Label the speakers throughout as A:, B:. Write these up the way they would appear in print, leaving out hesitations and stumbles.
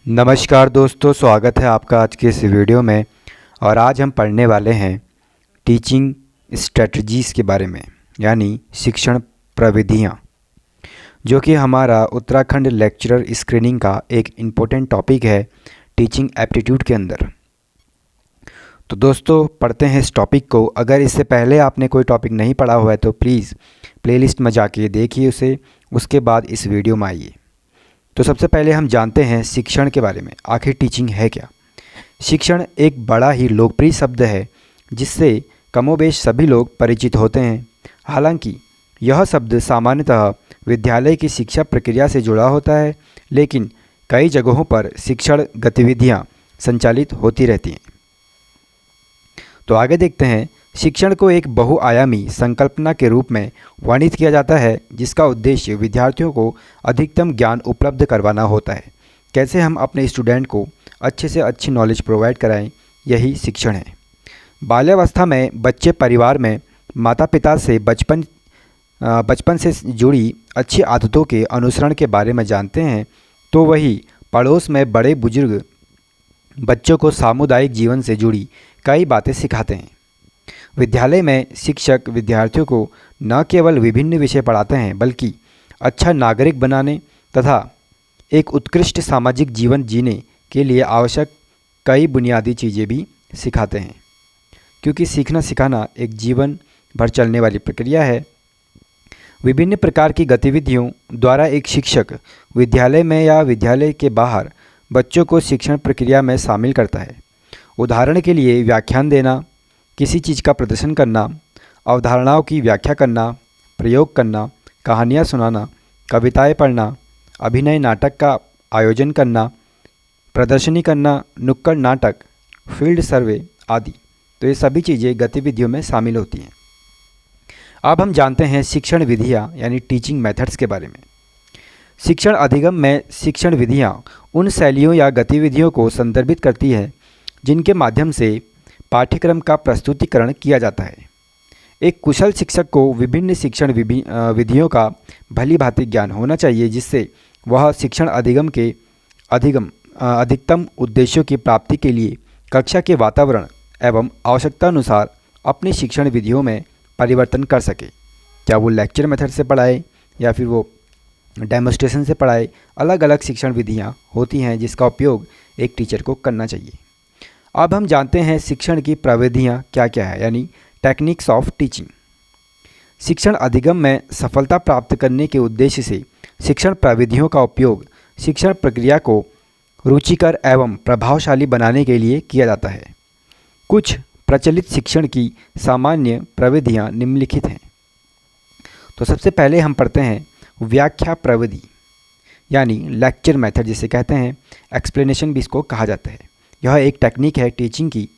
A: नमस्कार दोस्तों, स्वागत है आपका आज के इस वीडियो में। और आज हम पढ़ने वाले हैं टीचिंग स्ट्रेटजीज़ के बारे में, यानी शिक्षण प्रविधियाँ, जो कि हमारा उत्तराखंड लेक्चरर स्क्रीनिंग का एक इम्पोर्टेंट टॉपिक है टीचिंग एप्टीट्यूड के अंदर। तो दोस्तों पढ़ते हैं इस टॉपिक को। अगर इससे पहले आपने कोई टॉपिक नहीं पढ़ा हुआ है तो प्लीज़ प्लेलिस्ट में जाके देखिए उसे, उसके बाद इस वीडियो में आइए। तो सबसे पहले हम जानते हैं शिक्षण के बारे में। आखिर टीचिंग है क्या? शिक्षण एक बड़ा ही लोकप्रिय शब्द है जिससे कमोबेश सभी लोग परिचित होते हैं। हालांकि यह शब्द सामान्यतः विद्यालय की शिक्षा प्रक्रिया से जुड़ा होता है, लेकिन कई जगहों पर शिक्षण गतिविधियां संचालित होती रहती हैं। तो आगे देखते हैं। शिक्षण को एक बहुआयामी संकल्पना के रूप में वर्णित किया जाता है, जिसका उद्देश्य विद्यार्थियों को अधिकतम ज्ञान उपलब्ध करवाना होता है। कैसे हम अपने स्टूडेंट को अच्छे से अच्छी नॉलेज प्रोवाइड कराएं, यही शिक्षण है। बाल्यावस्था में बच्चे परिवार में माता पिता से बचपन से जुड़ी अच्छी आदतों के अनुसरण के बारे में जानते हैं, तो वही पड़ोस में बड़े बुजुर्ग बच्चों को सामुदायिक जीवन से जुड़ी कई बातें सिखाते हैं। विद्यालय में शिक्षक विद्यार्थियों को न केवल विभिन्न विषय पढ़ाते हैं, बल्कि अच्छा नागरिक बनाने तथा एक उत्कृष्ट सामाजिक जीवन जीने के लिए आवश्यक कई बुनियादी चीज़ें भी सिखाते हैं, क्योंकि सीखना सिखाना एक जीवन भर चलने वाली प्रक्रिया है। विभिन्न प्रकार की गतिविधियों द्वारा एक शिक्षक विद्यालय में या विद्यालय के बाहर बच्चों को शिक्षण प्रक्रिया में शामिल करता है। उदाहरण के लिए व्याख्यान देना, किसी चीज़ का प्रदर्शन करना, अवधारणाओं की व्याख्या करना, प्रयोग करना, कहानियाँ सुनाना, कविताएं पढ़ना, अभिनय नाटक का आयोजन करना, प्रदर्शनी करना, नुक्कड़ नाटक, फील्ड सर्वे आदि। तो ये सभी चीज़ें गतिविधियों में शामिल होती हैं। अब हम जानते हैं शिक्षण विधियाँ यानी टीचिंग मेथड्स के बारे में। शिक्षण अधिगम में शिक्षण विधियाँ उन शैलियों या गतिविधियों को संदर्भित करती है जिनके माध्यम से पाठ्यक्रम का प्रस्तुतिकरण किया जाता है। एक कुशल शिक्षक को विभिन्न शिक्षण विधियों का भली भांति ज्ञान होना चाहिए, जिससे वह शिक्षण अधिगम के अधिकतम उद्देश्यों की प्राप्ति के लिए कक्षा के वातावरण एवं आवश्यकता अनुसार अपनी शिक्षण विधियों में परिवर्तन कर सके। क्या वो लेक्चर मेथड से पढ़ाए या फिर वो डेमोस्ट्रेशन से पढ़ाए, अलग अलग शिक्षण विधियाँ होती हैं जिसका उपयोग एक टीचर को करना चाहिए। अब हम जानते हैं शिक्षण की प्रविधियाँ क्या क्या है, यानी टेक्निक्स ऑफ टीचिंग। शिक्षण अधिगम में सफलता प्राप्त करने के उद्देश्य से शिक्षण प्रविधियों का उपयोग शिक्षण प्रक्रिया को रुचिकर एवं प्रभावशाली बनाने के लिए किया जाता है। कुछ प्रचलित शिक्षण की सामान्य प्रविधियाँ निम्नलिखित हैं। तो सबसे पहले हम पढ़ते हैं व्याख्या प्रविधि, यानी लेक्चर मेथड जिसे कहते हैं, एक्सप्लेनेशन भी इसको कहा जाता है। यह एक टेक्निक है टीचिंग की।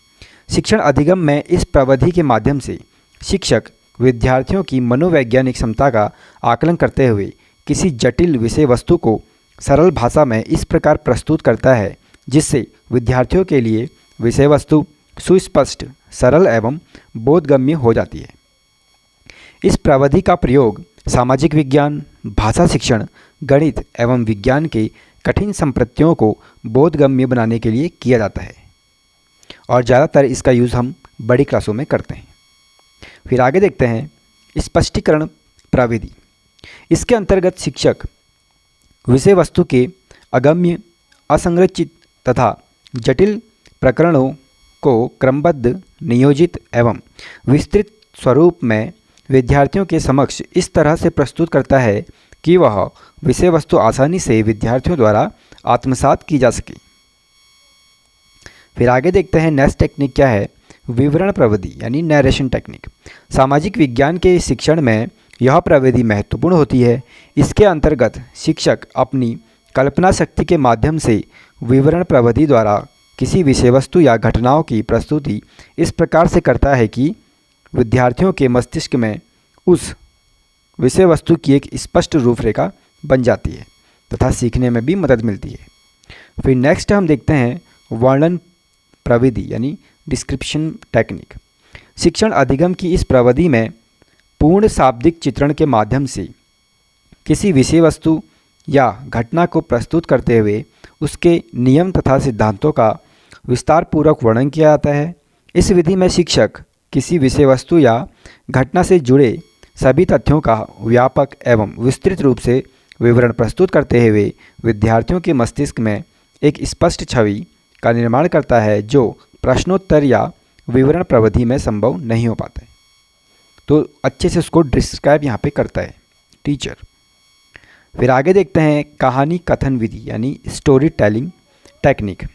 A: शिक्षण अधिगम में इस प्रविधि के माध्यम से शिक्षक विद्यार्थियों की मनोवैज्ञानिक क्षमता का आकलन करते हुए किसी जटिल विषय वस्तु को सरल भाषा में इस प्रकार प्रस्तुत करता है जिससे विद्यार्थियों के लिए विषय वस्तु सुस्पष्ट, सरल एवं बोधगम्य हो जाती है। इस प्रविधि का प्रयोग सामाजिक विज्ञान, भाषा शिक्षण, गणित एवं विज्ञान के कठिन संप्रत्यों को बोधगम्य बनाने के लिए किया जाता है, और ज़्यादातर इसका यूज़ हम बड़ी क्लासों में करते हैं। फिर आगे देखते हैं स्पष्टीकरण प्रविधि। इसके अंतर्गत शिक्षक विषय वस्तु के अगम्य, असंरचित तथा जटिल प्रकरणों को क्रमबद्ध, नियोजित एवं विस्तृत स्वरूप में विद्यार्थियों के समक्ष इस तरह से प्रस्तुत करता है कि वह विषय वस्तु आसानी से विद्यार्थियों द्वारा आत्मसात की जा सके। फिर आगे देखते हैं नेक्स्ट टेक्निक क्या है, विवरण प्रविधि यानी नरेशन टेक्निक। सामाजिक विज्ञान के शिक्षण में यह प्रविधि महत्वपूर्ण होती है। इसके अंतर्गत शिक्षक अपनी कल्पना शक्ति के माध्यम से विवरण प्रविधि द्वारा किसी विषय वस्तु या घटनाओं की प्रस्तुति इस प्रकार से करता है कि विद्यार्थियों के मस्तिष्क में उस विषय वस्तु की एक स्पष्ट रूपरेखा बन जाती है तथा सीखने में भी मदद मिलती है। फिर नेक्स्ट हम देखते हैं वर्णन प्रविधि यानी डिस्क्रिप्शन टेक्निक। शिक्षण अधिगम की इस प्रविधि में पूर्ण शाब्दिक चित्रण के माध्यम से किसी विषय वस्तु या घटना को प्रस्तुत करते हुए उसके नियम तथा सिद्धांतों का विस्तारपूर्वक वर्णन किया जाता है। इस विधि में शिक्षक किसी विषय वस्तु या घटना से जुड़े सभी तथ्यों का व्यापक एवं विस्तृत रूप से विवरण प्रस्तुत करते हुए विद्यार्थियों के मस्तिष्क में एक स्पष्ट छवि का निर्माण करता है, जो प्रश्नोत्तर या विवरण प्रविधि में संभव नहीं हो पाता है। तो अच्छे से उसको डिस्क्राइब यहाँ पे करता है टीचर। फिर आगे देखते हैं कहानी कथन विधि यानी स्टोरी टेलिंग टेक्निक।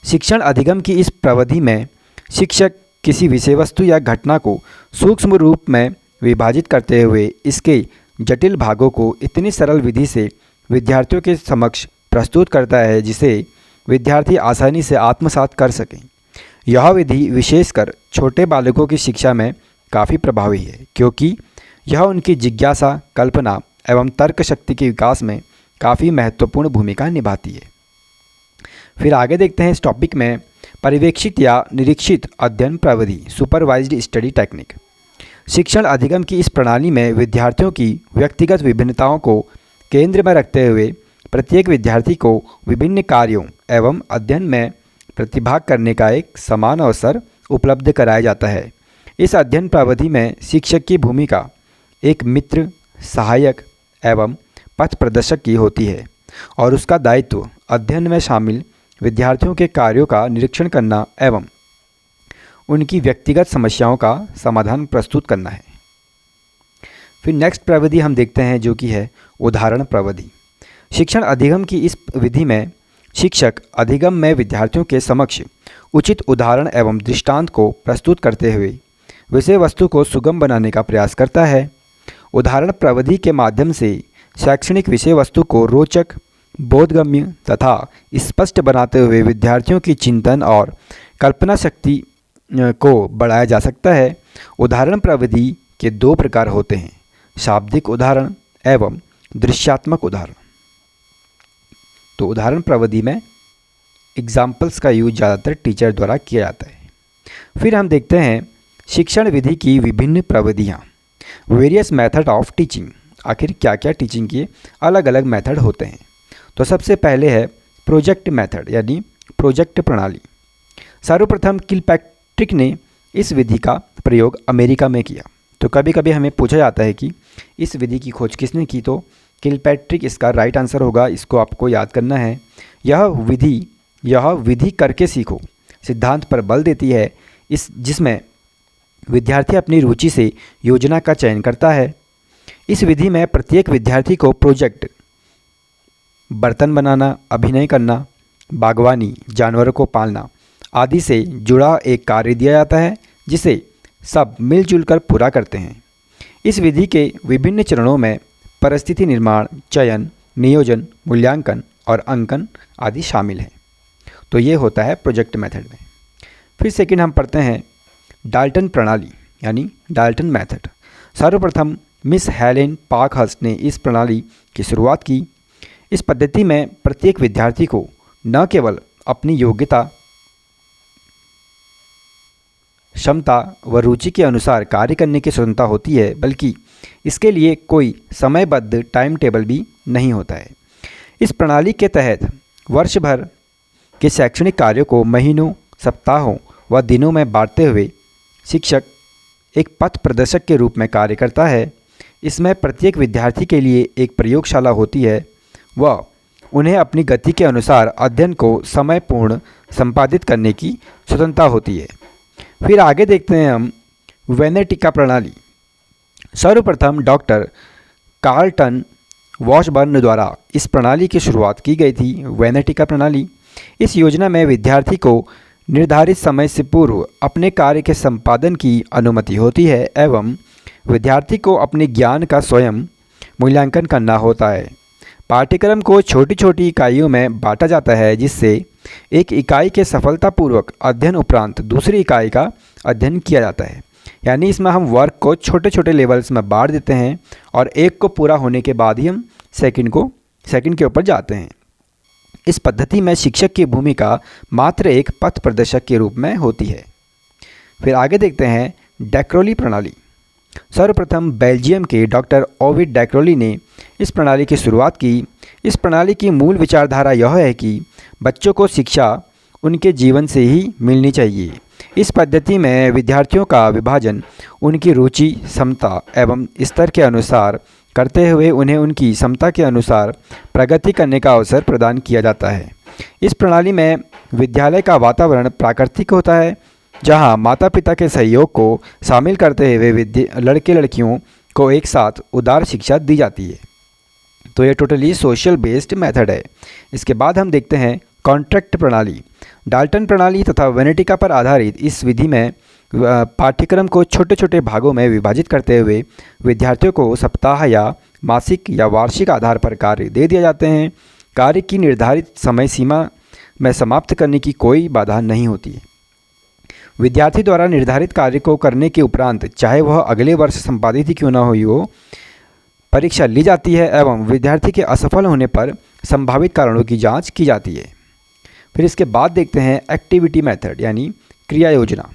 A: शिक्षण अधिगम की इस प्रविधि में शिक्षक किसी विषय वस्तु या घटना को सूक्ष्म रूप में विभाजित करते हुए इसके जटिल भागों को इतनी सरल विधि से विद्यार्थियों के समक्ष प्रस्तुत करता है जिसे विद्यार्थी आसानी से आत्मसात कर सकें। यह विधि विशेषकर छोटे बालकों की शिक्षा में काफ़ी प्रभावी है, क्योंकि यह उनकी जिज्ञासा, कल्पना एवं तर्क शक्ति के विकास में काफ़ी महत्वपूर्ण भूमिका निभाती है। फिर आगे देखते हैं इस टॉपिक में पर्यवेक्षित या निरीक्षित अध्ययन प्रविधि सुपरवाइज्ड स्टडी टेक्निक। शिक्षण अधिगम की इस प्रणाली में विद्यार्थियों की व्यक्तिगत विभिन्नताओं को केंद्र में रखते हुए प्रत्येक विद्यार्थी को विभिन्न कार्यों एवं अध्ययन में प्रतिभाग करने का एक समान अवसर उपलब्ध कराया जाता है। इस अध्ययन प्रविधि में शिक्षक की भूमिका एक मित्र, सहायक एवं पथ प्रदर्शक की होती है और उसका दायित्व अध्ययन में शामिल विद्यार्थियों के कार्यों का निरीक्षण करना एवं उनकी व्यक्तिगत समस्याओं का समाधान प्रस्तुत करना है। फिर नेक्स्ट प्रविधि हम देखते हैं जो कि है उदाहरण प्रविधि। शिक्षण अधिगम की इस विधि में शिक्षक अधिगम में विद्यार्थियों के समक्ष उचित उदाहरण एवं दृष्टांत को प्रस्तुत करते हुए विषय वस्तु को सुगम बनाने का प्रयास करता है। उदाहरण प्रविधि के माध्यम से शैक्षणिक विषय वस्तु को रोचक, बोधगम्य तथा स्पष्ट बनाते हुए विद्यार्थियों की चिंतन और कल्पना शक्ति को बढ़ाया जा सकता है। उदाहरण प्रविधि के दो प्रकार होते हैं, शाब्दिक उदाहरण एवं दृश्यात्मक उदाहरण। तो उदाहरण प्रविधि में एग्जाम्पल्स का यूज ज़्यादातर टीचर द्वारा किया जाता है। फिर हम देखते हैं शिक्षण विधि की विभिन्न प्रविधियाँ, वेरियस मेथड ऑफ टीचिंग। आखिर क्या क्या टीचिंग के अलग अलग मेथड होते हैं। तो सबसे पहले है प्रोजेक्ट मेथड यानी प्रोजेक्ट प्रणाली। सर्वप्रथम किलपैट्रिक ने इस विधि का प्रयोग अमेरिका में किया। तो कभी कभी हमें पूछा जाता है कि इस विधि की खोज किसने की, तो किलपैट्रिक इसका राइट आंसर होगा। इसको आपको याद करना है। यह विधि करके सीखो सिद्धांत पर बल देती है, जिसमें विद्यार्थी अपनी रुचि से योजना का चयन करता है। इस विधि में प्रत्येक विद्यार्थी को प्रोजेक्ट, बर्तन बनाना, अभिनय करना, बागवानी, जानवरों को पालना आदि से जुड़ा एक कार्य दिया जाता है, जिसे सब मिलजुल कर पूरा करते हैं। इस विधि के विभिन्न चरणों में परिस्थिति निर्माण, चयन, नियोजन, मूल्यांकन और अंकन आदि शामिल हैं। तो ये होता है प्रोजेक्ट मेथड में। फिर सेकंड हम पढ़ते हैं डाल्टन प्रणाली यानी डाल्टन मेथड। सर्वप्रथम मिस हेलेन पार्कहर्स्ट ने इस प्रणाली की शुरुआत की। इस पद्धति में प्रत्येक विद्यार्थी को न केवल अपनी योग्यता, क्षमता व रुचि के अनुसार कार्य करने की स्वतंत्रता होती है, बल्कि इसके लिए कोई समयबद्ध टाइम टेबल भी नहीं होता है। इस प्रणाली के तहत वर्ष भर के शैक्षणिक कार्यों को महीनों, सप्ताहों व दिनों में बांटते हुए शिक्षक एक पथ प्रदर्शक के रूप में कार्य करता है। इसमें प्रत्येक विद्यार्थी के लिए एक प्रयोगशाला होती है व उन्हें अपनी गति के अनुसार अध्ययन को समयपूर्ण संपादित करने की स्वतंत्रता होती है। फिर आगे देखते हैं हम वेनेटिका प्रणाली। सर्वप्रथम डॉक्टर कार्लटन वॉशबर्न द्वारा इस प्रणाली की शुरुआत की गई थी। वेनेटिका प्रणाली, इस योजना में विद्यार्थी को निर्धारित समय से पूर्व अपने कार्य के संपादन की अनुमति होती है एवं विद्यार्थी को अपने ज्ञान का स्वयं मूल्यांकन करना होता है। पाठ्यक्रम को छोटी छोटी इकाइयों में बांटा जाता है, जिससे एक इकाई के सफलतापूर्वक अध्ययन उपरांत दूसरी इकाई का अध्ययन किया जाता है। यानी इसमें हम वर्क को छोटे छोटे लेवल्स में बांट देते हैं और एक को पूरा होने के बाद ही हम सेकंड के ऊपर जाते हैं। इस पद्धति में शिक्षक की भूमिका मात्र एक पथ प्रदर्शक के रूप में होती है। फिर आगे देखते हैं डेक्रोली प्रणाली। सर्वप्रथम बेल्जियम के डॉक्टर ओविड डैक्रोली ने इस प्रणाली की शुरुआत की। इस प्रणाली की मूल विचारधारा यह है कि बच्चों को शिक्षा उनके जीवन से ही मिलनी चाहिए। इस पद्धति में विद्यार्थियों का विभाजन उनकी रुचि, क्षमता एवं स्तर के अनुसार करते हुए उन्हें उनकी क्षमता के अनुसार प्रगति करने का अवसर प्रदान किया जाता है। इस प्रणाली में विद्यालय का वातावरण प्राकृतिक होता है, जहां माता पिता के सहयोग को शामिल करते हुए लड़के लड़कियों को एक साथ उदार शिक्षा दी जाती है। तो ये टोटली सोशल बेस्ड मेथड है। इसके बाद हम देखते हैं कॉन्ट्रैक्ट प्रणाली। डाल्टन प्रणाली तथा वेनेटिका पर आधारित इस विधि में पाठ्यक्रम को छोटे छोटे भागों में विभाजित करते हुए विद्यार्थियों को सप्ताह या मासिक या वार्षिक आधार पर कार्य दे दिए जाते हैं। कार्य की निर्धारित समय सीमा में समाप्त करने की कोई बाधा नहीं होती है। विद्यार्थी द्वारा निर्धारित कार्य को करने के उपरांत, चाहे वह अगले वर्ष संपादित ही क्यों न हुई हो, परीक्षा ली जाती है एवं विद्यार्थी के असफल होने पर संभावित कारणों की जांच की जाती है। फिर इसके बाद देखते हैं एक्टिविटी मेथड यानी क्रिया योजना।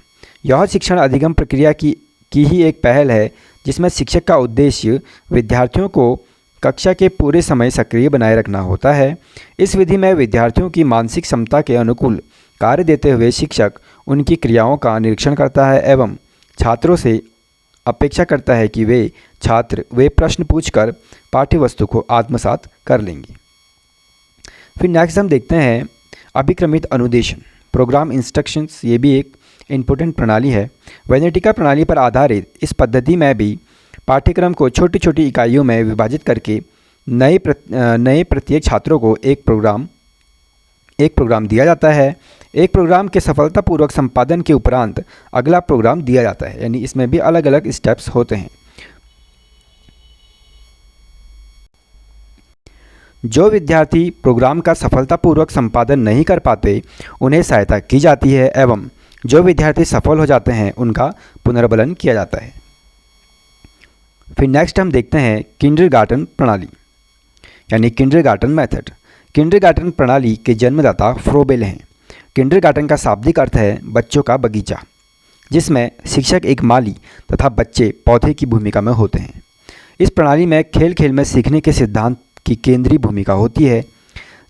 A: यह शिक्षण अधिगम प्रक्रिया की ही एक पहल है, जिसमें शिक्षक का उद्देश्य विद्यार्थियों को कक्षा के पूरे समय सक्रिय बनाए रखना होता है। इस विधि में विद्यार्थियों की मानसिक क्षमता के अनुकूल कार्य देते हुए शिक्षक उनकी क्रियाओं का निरीक्षण करता है एवं छात्रों से अपेक्षा करता है कि वे प्रश्न पूछकर पाठ्यवस्तु को आत्मसात कर लेंगे। फिर नेक्स्ट हम देखते हैं अभिक्रमित अनुदेशन, प्रोग्राम इंस्ट्रक्शंस। ये भी एक इम्पोर्टेंट प्रणाली है। वेनेटिका प्रणाली पर आधारित इस पद्धति में भी पाठ्यक्रम को छोटी छोटी इकाइयों में विभाजित करके नए प्रत्येक छात्रों को एक प्रोग्राम दिया जाता है। एक प्रोग्राम के सफलतापूर्वक संपादन के उपरांत अगला प्रोग्राम दिया जाता है, यानी इसमें भी अलग अलग स्टेप्स होते हैं। जो विद्यार्थी प्रोग्राम का सफलतापूर्वक संपादन नहीं कर पाते, उन्हें सहायता की जाती है एवं जो विद्यार्थी सफल हो जाते हैं उनका पुनर्बलन किया जाता है। फिर नेक्स्ट हम देखते हैं किंडरगार्टन प्रणाली यानी किंडरगार्टन मेथड। किंडरगार्टन प्रणाली के जन्मदाता फ्रोबेल हैं। किंडरगार्टन का शाब्दिक अर्थ है बच्चों का बगीचा, जिसमें शिक्षक एक माली तथा बच्चे पौधे की भूमिका में होते हैं। इस प्रणाली में खेल खेल में सीखने के सिद्धांत की केंद्रीय भूमिका होती है,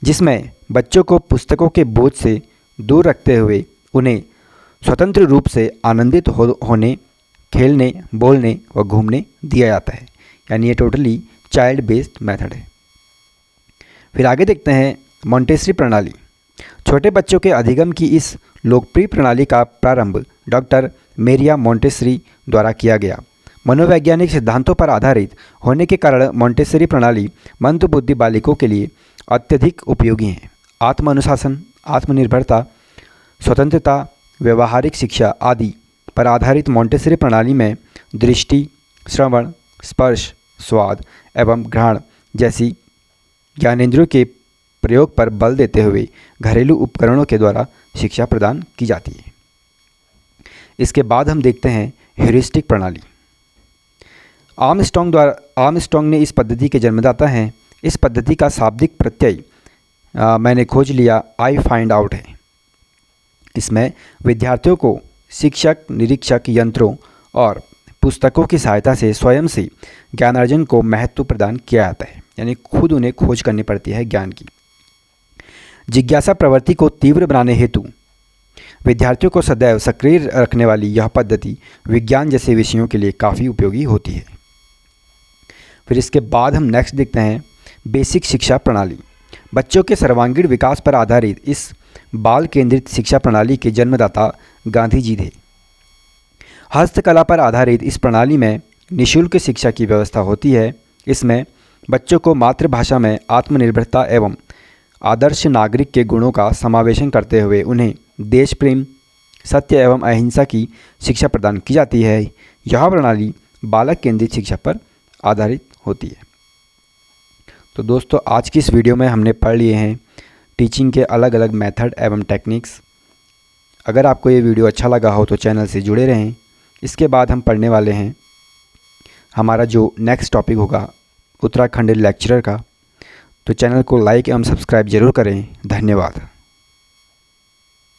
A: जिसमें बच्चों को पुस्तकों के बोझ से दूर रखते हुए उन्हें स्वतंत्र रूप से आनंदित होने, खेलने, बोलने व घूमने दिया जाता है, यानी ये टोटली चाइल्ड बेस्ड मेथड है। फिर आगे देखते हैं मॉन्टेसरी प्रणाली। छोटे बच्चों के अधिगम की इस लोकप्रिय प्रणाली का प्रारंभ डॉक्टर मेरिया मॉन्टेसरी द्वारा किया गया। मनोवैज्ञानिक सिद्धांतों पर आधारित होने के कारण मॉन्टेसरी प्रणाली मंदबुद्धि बालकों के लिए अत्यधिक उपयोगी है। आत्म अनुशासन, आत्मनिर्भरता, स्वतंत्रता, व्यवहारिक शिक्षा आदि पर आधारित मॉन्टेसरी प्रणाली में दृष्टि, श्रवण, स्पर्श, स्वाद एवं घ्राण जैसी ज्ञानेंद्रियों के प्रयोग पर बल देते हुए घरेलू उपकरणों के द्वारा शिक्षा प्रदान की जाती है। इसके बाद हम देखते हैं ह्यूरिस्टिक प्रणाली। आर्मस्ट्रॉन्ग ने इस पद्धति के जन्मदाता हैं। इस पद्धति का शाब्दिक प्रत्यय मैंने खोज लिया, आई फाइंड आउट है। इसमें विद्यार्थियों को शिक्षक, निरीक्षक, यंत्रों और पुस्तकों की सहायता से स्वयं से ज्ञानार्जन को महत्व प्रदान किया जाता है, यानी खुद उन्हें खोज करनी पड़ती है ज्ञान की। जिज्ञासा प्रवृत्ति को तीव्र बनाने हेतु विद्यार्थियों को सदैव सक्रिय रखने वाली यह पद्धति विज्ञान जैसे विषयों के लिए काफ़ी उपयोगी होती है। फिर इसके बाद हम नेक्स्ट देखते हैं बेसिक शिक्षा प्रणाली। बच्चों के सर्वांगीण विकास पर आधारित इस बाल केंद्रित शिक्षा प्रणाली के जन्मदाता गांधी जी थे। हस्तकला पर आधारित इस प्रणाली में निःशुल्क शिक्षा की व्यवस्था होती है। इसमें बच्चों को मातृभाषा में आत्मनिर्भरता एवं आदर्श नागरिक के गुणों का समावेशन करते हुए उन्हें देश प्रेम, सत्य एवं अहिंसा की शिक्षा प्रदान की जाती है। यह प्रणाली बालक केंद्रित शिक्षा पर आधारित होती है। तो दोस्तों, आज की इस वीडियो में हमने पढ़ लिए हैं टीचिंग के अलग अलग मेथड एवं टेक्निक्स। अगर आपको ये वीडियो अच्छा लगा हो तो चैनल से जुड़े रहें। इसके बाद हम पढ़ने वाले हैं हमारा जो नेक्स्ट टॉपिक होगा उत्तराखंड लेक्चरर का। तो चैनल को लाइक एवं सब्सक्राइब जरूर करें। धन्यवाद।